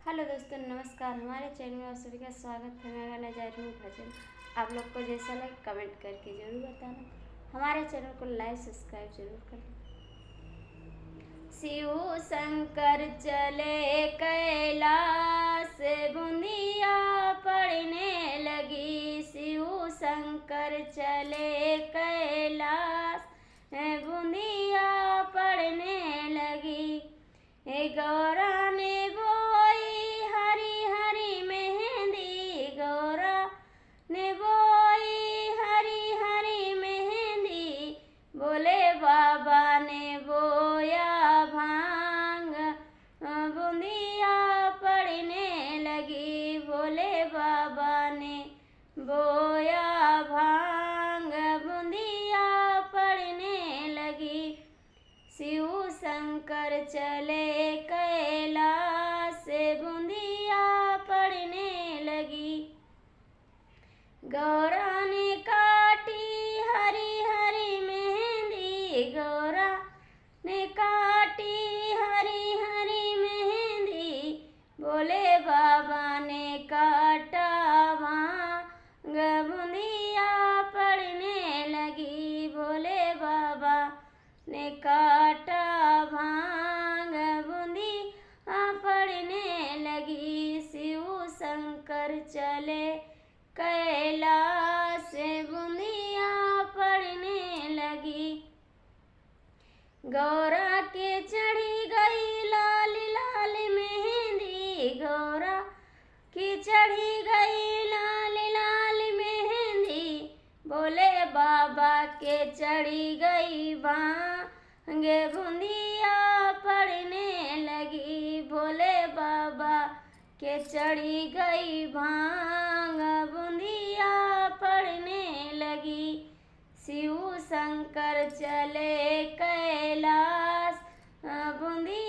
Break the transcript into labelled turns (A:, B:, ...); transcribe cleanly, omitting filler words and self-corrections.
A: Hello दोस्तों, नमस्कार। हमारे चैनल में आप सभी का स्वागत है। मैं गाना जा रही हूँ भजन। आप लोग को जैसा लगे कमेंट करके ज़रूर बताना। हमारे चैनल को लाइक सब्सक्राइब जरूर करना। शिव शंकर चले कैलाश, बूंदिया पड़ने लगी। शिव शंकर चले कैलाश, बूंदिया पड़ने लगी। गौरा ने बोई हरी हरी मेहंदी, गौरा ने बोई हरी हरी मेहंदी। बोले बाबा ने बोया भांग, बूंदिया पड़ने लगी। बोले बाबा ने बोया भांग, बूंदिया पड़ने लगी। शिव शंकर चले कैलाश, बूंदिया पड़ने लगी। गौरा ने काटी हरी हरी मेहंदी, गौरा ने काटी हरी हरी मेहंदी। बोले बाबा ने काटा भांग, बूंदिया पड़ने लगी। बोले बाबा ने काटा भांग, बूंदिया पड़ने लगी। शिव शंकर चले कैलाश, बूंदिया पड़ने लगी। गौरा के चढ़ी गई लाल लाल मेहंदी, गौरा की चढ़ी गई लाल लाल मेहंदी। बोले बाबा के चढ़ी गई भांग, बूंदिया पड़ने लगी। बोले बाबा के चढ़ी गई भांग, बूंदिया पड़ने लगी। शिव शंकर चले कैलाश, बूंदिया